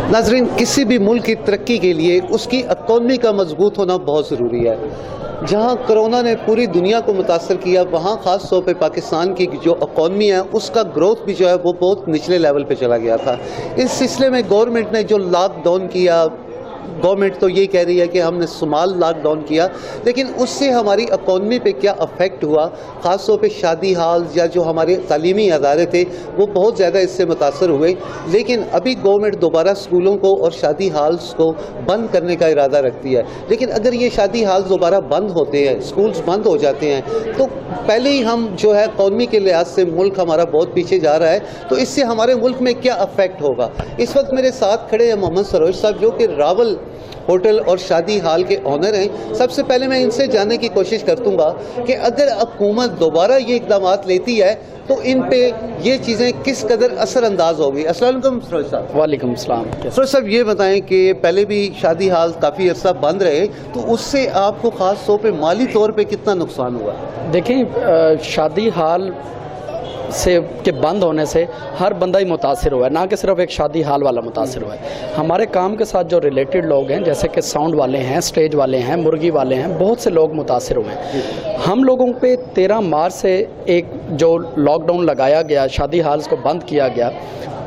नाज़रीन, किसी भी मुल्क की तरक्की के लिए उसकी इकॉनमी का मजबूत होना बहुत ज़रूरी है। जहाँ कोरोना ने पूरी दुनिया को मुतासर किया, वहाँ ख़ास तौर पे पाकिस्तान की जो इकॉनमी है उसका ग्रोथ भी जो है वो बहुत निचले लेवल पे चला गया था। इस सिलसिले में गवर्नमेंट ने जो लॉकडाउन किया, गवर्नमेंट तो ये कह रही है कि हमने स्मॉल लॉकडाउन किया, लेकिन उससे हमारी इकॉनमी पे क्या अफेक्ट हुआ, ख़ास तौर पे शादी हाल या जो हमारे तालीमी अदारे थे वो बहुत ज़्यादा इससे मुतासर हुए। लेकिन अभी गवर्नमेंट दोबारा स्कूलों को और शादी हाल्स को बंद करने का इरादा रखती है। लेकिन अगर ये शादी हाल दोबारा बंद होते हैं, स्कूल्स बंद हो जाते हैं, तो पहले ही हम जो है इकॉनमी के लिहाज से मुल्क हमारा बहुत पीछे जा रहा है, तो इससे हमारे मुल्क में क्या अफेक्ट होगा। इस वक्त मेरे साथ खड़े हैं मोहम्मद सरोज साहब, जो कि रावल होटल और शादी हाल के ऑनर हैं। सबसे पहले मैं इनसे जानने की कोशिश करतूँगा कि अगर हुकूमत दोबारा ये इक़दाम लेती है तो इन पे ये चीज़ें किस कदर असरअंदाज होगी। अस्सलाम वालेकुम सरोज साहब। वालेकुम सलाम। सरोज साहब, ये बताएं कि पहले भी शादी हाल काफ़ी अर्सा बंद रहे, तो उससे आपको ख़ास तौर पे माली तौर पे कितना नुकसान हुआ? देखें, शादी हाल से के बंद होने से हर बंदा ही मुतासिर हुआ है, ना कि सिर्फ एक शादी हाल वाला मुतासिर हुआ है। हमारे काम के साथ जो रिलेटेड लोग हैं, जैसे कि साउंड वाले हैं, स्टेज वाले हैं, मुर्गी वाले हैं, बहुत से लोग मुतासिर हुए हैं। हम लोगों पे 13 मार्च से एक जो लॉकडाउन लगाया गया, शादी हाल्स को बंद किया गया।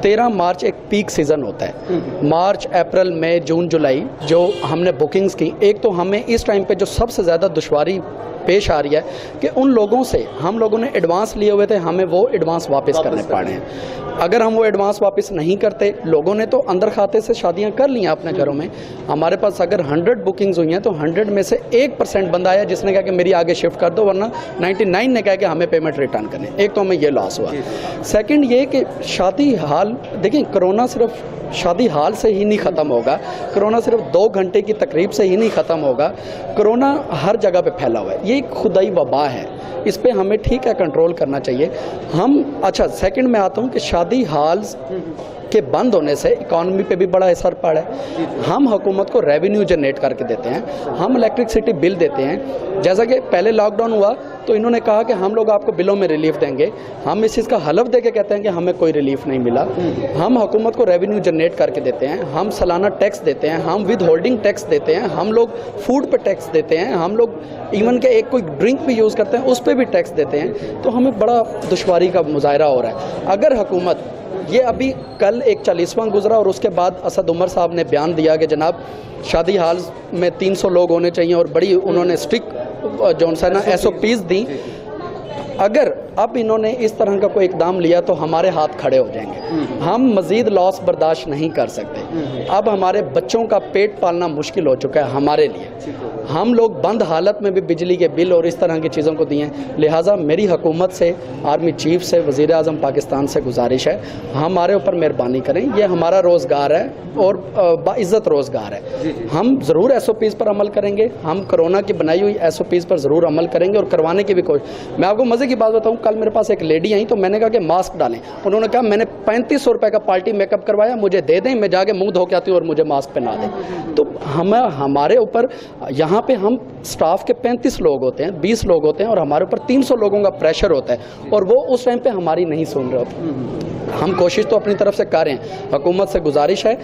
13 मार्च एक पीक सीज़न होता है। मार्च, अप्रैल, मई, जून, जुलाई जो हमने बुकिंग्स की, एक तो हमें इस टाइम पे जो सबसे ज़्यादा दुश्वारी पेश आ रही है कि उन लोगों से हम लोगों ने एडवांस लिए हुए थे, हमें वो एडवांस वापस करने पड़े हैं। अगर हम वो एडवांस वापस नहीं करते, लोगों ने तो अंदर खाते से शादियां कर ली हैं अपने घरों में। हमारे पास अगर 100 बुकिंग्स हुई हैं तो 100 में से 1% बंदा आया जिसने कहा कि मेरी आगे शिफ्ट कर दो, वरना 99 ने कहा कि हमें पेमेंट रिटर्न करने। एक तो हमें ये लॉस हुआ। सेकंड ये कि शादी हाल, देखिए कोरोना सिर्फ शादी हाल से ही नहीं ख़त्म होगा, कोरोना सिर्फ 2 घंटे की तकरीब से ही नहीं ख़त्म होगा। कोरोना हर जगह पे फैला हुआ है, ये एक खुदाई वबा है, इस पे हमें ठीक है कंट्रोल करना चाहिए। अच्छा, सेकंड में आता हूँ कि शादी हाल के बंद होने से इकॉनमी पे भी बड़ा असर पड़ा है। हम हुकूमत को रेवेन्यू जनरेट करके देते हैं, हम इलेक्ट्रिसिटी बिल देते हैं। जैसा कि पहले लॉकडाउन हुआ तो इन्होंने कहा कि हम लोग आपको बिलों में रिलीफ देंगे, हम इस चीज़ का हलफ दे के कहते हैं कि हमें कोई रिलीफ नहीं मिला। हम हुकूमत को रेवेन्यू जनरेट करके देते हैं, हम सालाना टैक्स देते हैं, हम विद होल्डिंग टैक्स देते हैं, हम लोग फूड पे टैक्स देते हैं, हम लोग इवन के एक कोई ड्रिंक भी यूज़ करते हैं उस पर भी टैक्स देते हैं। तो हमें बड़ा दुश्वारी का मुजाहरा हो रहा है। अगर हुकूमत ये अभी कल एक 40वां गुजरा और उसके बाद असद उमर साहब ने बयान दिया कि जनाब शादी हाल में 300 लोग होने चाहिए और बड़ी उन्होंने स्ट्रिक्ट जो है ना SOPs दी। अगर अब इन्होंने इस तरह का कोई इकदाम लिया तो हमारे हाथ खड़े हो जाएंगे। हम मज़ीद लॉस बर्दाश्त नहीं कर सकते। अब हमारे बच्चों का पेट पालना मुश्किल हो चुका है हमारे लिए। हम लोग बंद हालत में भी बिजली के बिल और इस तरह की चीज़ों को दिए हैं। लिहाजा मेरी हुकूमत से, आर्मी चीफ से, वज़ीर आज़म पाकिस्तान से गुजारिश है, हमारे ऊपर मेहरबानी करें। ये हमारा रोज़गार है और बाइज़्ज़त रोज़गार है। हम ज़रूर SOPs पर अमल करेंगे, हम कोरोना की बनाई हुई SOPs पर ज़रूर अमल करेंगे और करवाने की भी कोशिश। मैं आपको मज़े की बात बताऊं, कल मेरे पास एक लेडी आई तो मैंने कहा कि मास्क डालें। उन्होंने कहा मैंने 3500 रुपये का पार्टी मेकअप करवाया, मुझे दे दें, मैं जाके मुंह धो के आती हूँ और मुझे मास्क पहना दें। तो हमारे ऊपर यहाँ पे हम स्टाफ के 35 लोग होते हैं, 20 लोग होते हैं और हमारे ऊपर 300 लोगों का प्रेशर होता है और वो उस टाइम पे हमारी नहीं सुन रहे होते। हम कोशिश तो अपनी तरफ से कर रहे हैं। हुकूमत से गुजारिश है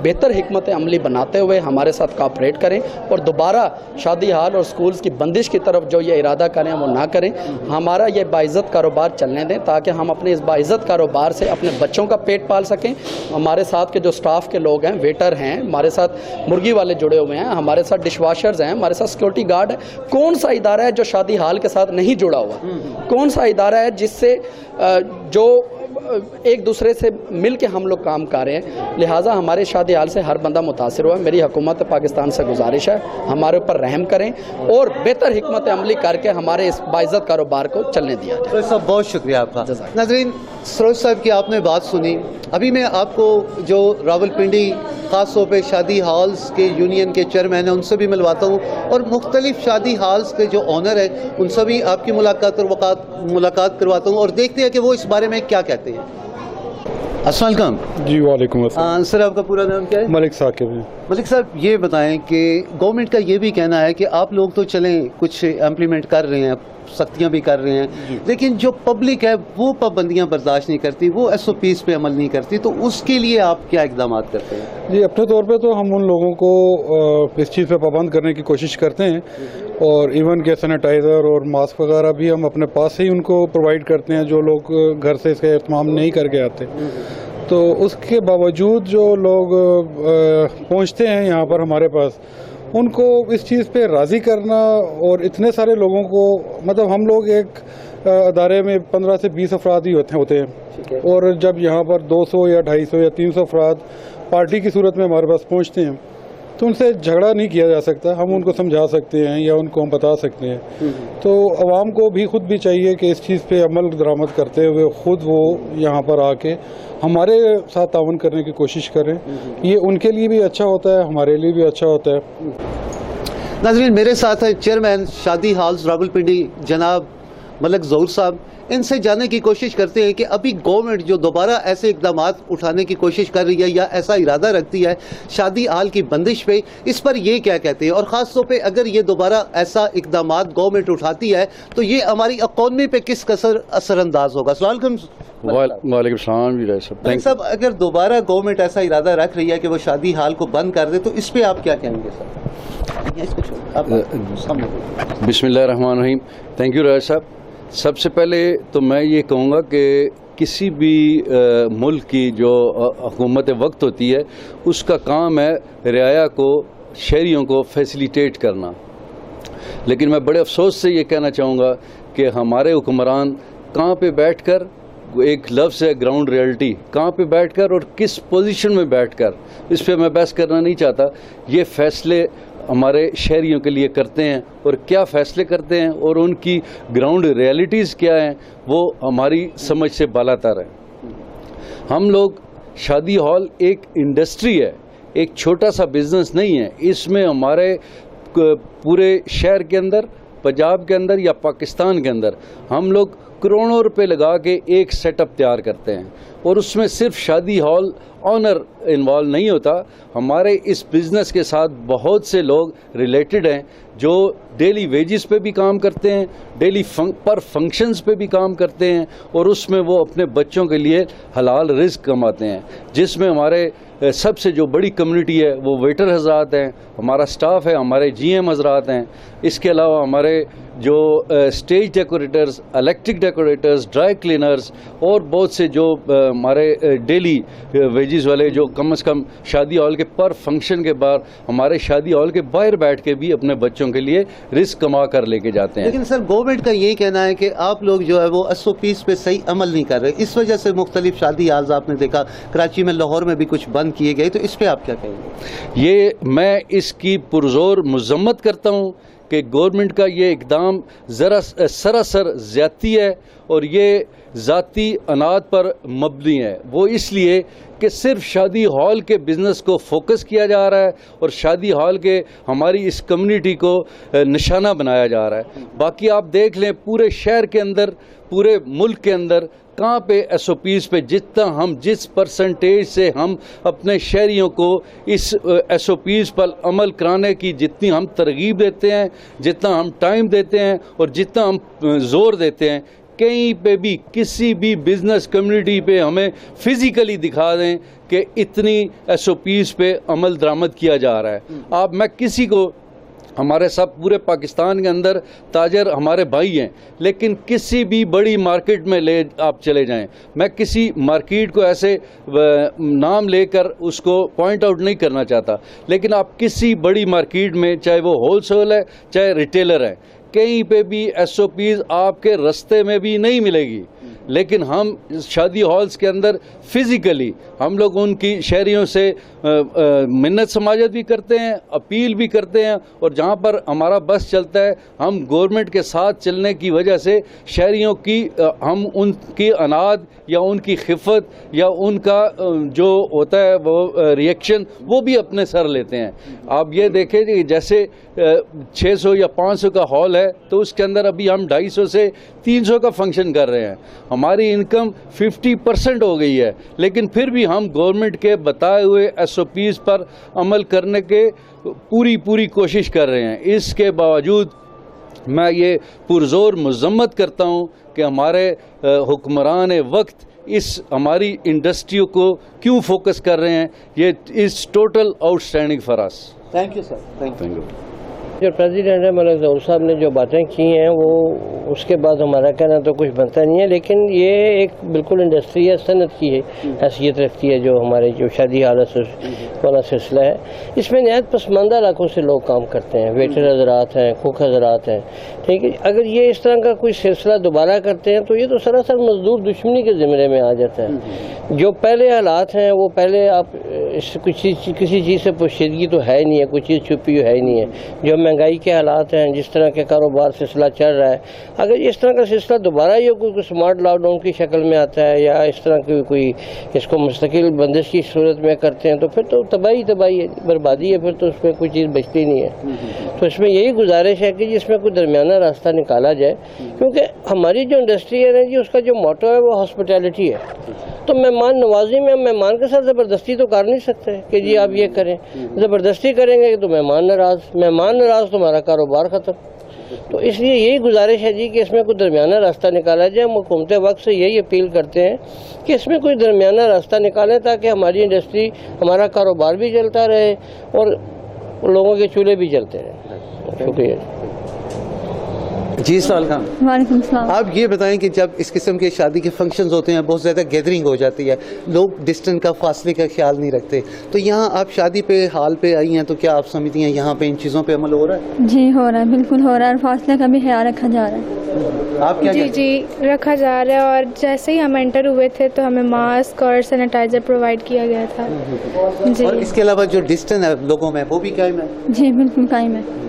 बेहतर हिकमत अमली बनाते हुए हमारे साथ कोऑपरेट करें और दोबारा शादी हाल और स्कूल्स की बंदिश की तरफ जो ये इरादा करें वो ना करें। हमारा ये बाइज़्ज़त कारोबार चलने दें ताकि हम अपने इस बाइज़्ज़त कारोबार से अपने बच्चों का पेट पाल सकें। हमारे साथ के जो स्टाफ के लोग हैं, वेटर हैं, हमारे साथ मुर्गी वाले जुड़े हुए हैं, हमारे साथ डिशवाशर्स हैं, हमारे साथ सिक्योरिटी गार्ड है। कौन सा इदारा है जो शादी हाल के साथ नहीं जुड़ा हुआ? कौन सा इदारा है जिससे जो एक दूसरे से मिल के हम लोग काम कर रहे हैं? लिहाजा हमारे शादी हाल से हर बंदा मुतासिर हुआ है। मेरी हुकूमत पाकिस्तान से गुजारिश है हमारे ऊपर रहम करें और बेहतर हिकमत अमली करके हमारे इस बाइज़्ज़त कारोबार को चलने दिया जाए। सरोज साहब, बहुत शुक्रिया आपका। नाज़रीन, सरोज साहब की आपने बात सुनी। अभी मैं आपको जो रावलपिंडी ख़ास तौर पर शादी हाल्स के यूनियन के चेयरमैन हैं उनसे भी मिलवाता हूँ और मुख्तलिफ शादी हाल्स के जो ऑनर हैं उनसे भी आपकी मुलाकात करवाता हूँ और देखते हैं कि वो इस बारे में क्या कहते हैं। अस्सलाम वालेकुम। जी वालेकुम अस्सलाम। सर, आपका पूरा नाम क्या है? मलिक साकिब है। मलिक साहब, ये बताएं कि गवर्नमेंट का ये भी कहना है कि आप लोग तो चलें कुछ इम्प्लीमेंट कर रहे हैं, सख्तियां भी कर रहे हैं, लेकिन जो पब्लिक है वो पाबंदियां बर्दाश्त नहीं करती, वो SOPs पे अमल नहीं करती, तो उसके लिए आप क्या इकदाम करते हैं? जी, अपने तौर पे तो हम उन लोगों को इस चीज़ पे पाबंद करने की कोशिश करते हैं, और इवन के सैनिटाइज़र और मास्क वगैरह भी हम अपने पास से ही उनको प्रोवाइड करते हैं जो लोग घर से इसका इस्तेमाल नहीं करके आते। तो उसके बावजूद जो लोग पहुंचते हैं यहाँ पर हमारे पास, उनको इस चीज़ पे राज़ी करना, और इतने सारे लोगों को, मतलब हम लोग एक अदारे में 15 से 20 अफराद ही होते हैं, और जब यहाँ पर 200 या 250 या 300 अफराद पार्टी की सूरत में हमारे पास पहुँचते हैं, तो उनसे झगड़ा नहीं किया जा सकता। हम उनको समझा सकते हैं या उनको हम बता सकते हैं। तो आवाम को भी खुद भी चाहिए कि इस चीज़ पे अमल दरामद करते हुए खुद वो यहाँ पर आके हमारे साथ ताउन करने की कोशिश करें। ये उनके लिए भी अच्छा होता है, हमारे लिए भी अच्छा होता है। नाज़रीन, मेरे साथ है चेयरमैन शादी हॉल्स रावलपिंडी जनाब मलिक ज़हूर साहब। इनसे जानने की कोशिश करते हैं कि अभी गवर्नमेंट जो दोबारा ऐसे इकदाम उठाने की कोशिश कर रही है या ऐसा इरादा रखती है शादी हाल की बंदिश पे, इस पर ये क्या कहते हैं, और ख़ास तौर पे अगर ये दोबारा ऐसा इकदाम गवर्नमेंट उठाती है तो ये हमारी इकॉनमी पे किस कसर असरअंदाज होगा? वालेकुम सलाम जी साहब, अगर दोबारा गवर्नमेंट ऐसा इरादा रख रही है कि वो शादी हाल को बंद कर दे, तो इस पे आप क्या कहेंगे सर? बिस्मिल्लाहिर्रहमानिर्रहीम। थैंक यू राज साहब। सबसे पहले तो मैं ये कहूँगा कि किसी भी मुल्क की जो हुकूमत वक्त होती है, उसका काम है रियाया को, शहरियों को फैसिलिटेट करना। लेकिन मैं बड़े अफसोस से ये कहना चाहूँगा कि हमारे हुक्मरान कहाँ पे बैठकर, एक लफ्ज़ है ग्राउंड रियलिटी, कहाँ पे बैठकर और किस पोजीशन में बैठकर, इस पे मैं बहस करना नहीं चाहता। ये फ़ैसले हमारे शहरियों के लिए करते हैं, और क्या फ़ैसले करते हैं और उनकी ग्राउंड रियलिटीज़ क्या हैं, वो हमारी समझ से बालातर है। हम लोग, शादी हॉल एक इंडस्ट्री है, एक छोटा सा बिज़नेस नहीं है। इसमें हमारे पूरे शहर के अंदर, पंजाब के अंदर या पाकिस्तान के अंदर हम लोग करोड़ों रुपए लगा के एक सेटअप तैयार करते हैं, और उसमें सिर्फ शादी हॉल ऑनर इन्वॉल्व नहीं होता। हमारे इस बिज़नेस के साथ बहुत से लोग रिलेटेड हैं जो डेली वेजेस पे भी काम करते हैं, डेली पर फंक्शंस पे भी काम करते हैं, और उसमें वो अपने बच्चों के लिए हलाल रिज़्क कमाते हैं। जिसमें हमारे सबसे जो बड़ी कम्युनिटी है वो वेटर हजरात हैं, हमारा स्टाफ है, हमारे GM हजरात हैं। इसके अलावा हमारे जो stage decorators, electric decorators, dry cleaners, और बहुत से जो हमारे डेली वेजेस वाले, जो कम से कम शादी हॉल के पर फंक्शन के बाद हमारे शादी हॉल के बाहर बैठ के भी अपने बच्चों के लिए रिस्क कमा कर लेके जाते हैं। लेकिन सर, गवर्नमेंट का यही कहना है कि आप लोग जो है वो SOPs पे सही अमल नहीं कर रहे, इस वजह से मुख्तलिफ शादी हाल आपने देखा, कराची में, लाहौर में भी कुछ बंद किए गए, तो इस पे आप क्या कहेंगे? ये मैं इसकी पुरजोर मजम्मत करता हूँ कि गवर्नमेंट का ये इकदाम ज़रा सरासर ज़्यादती है, और ये ज़ाती अनाद पर मबनी है। वो इसलिए कि सिर्फ शादी हॉल के बिज़नेस को फोकस किया जा रहा है, और शादी हॉल के हमारी इस कम्युनिटी को निशाना बनाया जा रहा है। बाकी आप देख लें, पूरे शहर के अंदर, पूरे मुल्क के अंदर कहाँ पे SOPs पे जिस परसेंटेज से हम अपने शहरियों को इस SOPs पर अमल कराने की जितनी हम तरगीब देते हैं, जितना हम टाइम देते हैं और जितना हम ज़ोर देते हैं, कहीं पे भी किसी भी बिज़नेस कम्युनिटी पे हमें फ़िज़िकली दिखा दें कि इतनी SOPs पे अमल दरामद किया जा रहा है। आप, मैं किसी को, हमारे सब पूरे पाकिस्तान के अंदर ताजर हमारे भाई हैं, लेकिन किसी भी बड़ी मार्केट में ले आप चले जाएं, मैं किसी मार्केट को ऐसे नाम लेकर उसको पॉइंट आउट नहीं करना चाहता, लेकिन आप किसी बड़ी मार्केट में, चाहे वो होलसेल है चाहे रिटेलर है, कहीं पे भी SOPs आपके रास्ते में भी नहीं मिलेगी। लेकिन हम शादी हॉल्स के अंदर फ़िज़िकली हम लोग उनकी शहरियों से मिन्नत समाजत भी करते हैं, अपील भी करते हैं, और जहाँ पर हमारा बस चलता है, हम गवर्नमेंट के साथ चलने की वजह से शहरियों की, हम उनकी अनाद या उनकी खिफत या उनका जो होता है वो रिएक्शन, वो भी अपने सर लेते हैं। आप ये देखें कि जैसे 600 या 500 का हॉल है, तो उसके अंदर अभी हम 250 से 300 का फंक्शन कर रहे हैं, हमारी इनकम 50% हो गई है, लेकिन फिर भी हम गवर्नमेंट के बताए हुए SOPs पर अमल करने के पूरी कोशिश कर रहे हैं। इसके बावजूद मैं ये पुरजोर मजम्मत करता हूँ कि हमारे हुक्मरान वक्त इस हमारी इंडस्ट्रियों को क्यों फोकस कर रहे हैं। ये is total outstanding for us. Thank you sir, thank you. जो प्रेसिडेंट है मलिक ज़हूर साहब ने जो बातें की हैं वो उसके बाद हमारा कहना तो कुछ बनता नहीं है, लेकिन ये एक बिल्कुल इंडस्ट्री है, सनत की है हैसियत रखती है जो हमारे जो शादी हालत वाला सिलसिला है। इसमें नहायत पसमानदा इलाकों से लोग काम करते हैं, वेटर हजरात हैं, कुक हजरात हैं, ठीक है। अगर ये इस तरह का कोई सिलसिला दोबारा करते हैं तो ये तो सरासर मजदूर दुश्मनी के ज़िम्मे में आ जाता है। जो पहले हालात हैं वो पहले आप किसी चीज़ से पोशीदगी तो है ही नहीं है, कोई चीज़ छुपी है ही नहीं है। जो महंगाई के हालात हैं, जिस तरह के कारोबार सिलसिला चल रहा है, अगर इस तरह का सिलसिला दोबारा ये कोई स्मार्ट लॉकडाउन की शक्ल में आता है या इस तरह की कोई इसको मुस्तकिल बंदिश की सूरत में करते हैं तो फिर तो तबाही है, बर्बादी है, फिर तो उसमें कोई चीज़ बचती नहीं है। तो इसमें यही गुजारिश है कि जिसमें कोई दरमियाना रास्ता निकाला जाए, क्योंकि हमारी जो इंडस्ट्री है ना जी, उसका जो मोटो है वो हॉस्पिटैलिटी है। तो मेहमान नवाजी में हम मेहमान के साथ ज़बरदस्ती तो कर नहीं सकते कि जी आप ये करें। ज़बरदस्ती करेंगे तो मेहमान नाराज़ तो हमारा कारोबार ख़त्म। तो इसलिए यही गुजारिश है जी कि इसमें कोई दरमियाना रास्ता निकाला जाए। हम हुकूमत वक्त से यही अपील करते हैं कि इसमें कोई दरमियाना रास्ता निकालें ताकि हमारी इंडस्ट्री, हमारा कारोबार भी चलता रहे और लोगों के चूल्हे भी जलते रहें। शुक्रिया जी। सवाल खान, वालेकुम सलाम। आप ये बताएं कि जब इस किस्म के शादी के फंक्शंस होते हैं, बहुत ज़्यादा गैदरिंग हो जाती है, लोग डिस्टेंस का, फासले का ख्याल नहीं रखते, तो यहाँ आप शादी पे हाल पे आई हैं, तो क्या आप समझती हैं यहाँ पे इन चीज़ों पे अमल हो रहा है? जी हो रहा है, बिल्कुल हो रहा है, और फासले का भी ख्याल रखा जा रहा है। आप क्या जी रखा जा रहा है। और जैसे ही हम एंटर हुए थे तो हमें मास्क और सैनिटाइजर प्रोवाइड किया गया था जी। और इसके अलावा जो डिस्टेंस है लोगों में वो भी कायम है? जी बिल्कुल कायम है।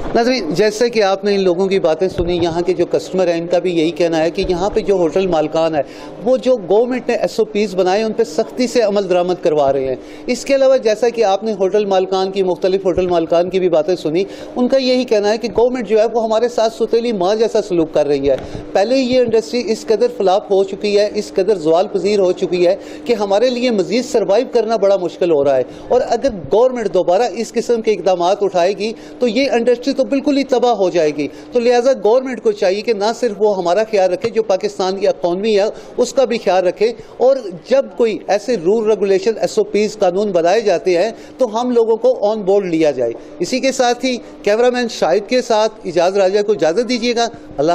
नाज़रीन, जैसे कि आपने इन लोगों की बातें सुनी, यहाँ के जो कस्टमर हैं इनका भी यही कहना है कि यहाँ पे जो होटल मालकान है वो जो गवर्नमेंट ने SOPs बनाए उन पर सख्ती से अमल दरामद करवा रहे हैं। इसके अलावा जैसा कि आपने होटल मालकान की, मुख्तलिफ होटल मालकान की भी बातें सुनी, उनका यही कहना है कि गवर्नमेंट जो है वो हमारे साथ सुतीली माँ जैसा सलूक कर रही है। पहले ही ये इंडस्ट्री इस कदर फ्लॉप हो चुकी है, इस कदर ज़वाल पजीर हो चुकी है कि हमारे लिए मज़ीद सर्वाइव करना बड़ा मुश्किल हो रहा है। और अगर गवर्नमेंट दोबारा इस किस्म के इक़दाम उठाएगी तो ये इंडस्ट्री तो बिल्कुल ही तबाह हो जाएगी। तो लिहाजा गवर्नमेंट को चाहिए कि ना सिर्फ वो हमारा ख्याल रखे, जो पाकिस्तान की इकॉनमी है उसका भी ख्याल रखे। और जब कोई ऐसे रूल रेगुलेशन, SOPs, कानून बनाए जाते हैं तो हम लोगों को ऑन बोर्ड लिया जाए। इसी के साथ ही कैमरामैन शाहिद के साथ इजाज़ राजा को इजाज़त दीजिएगा। अल्लाह।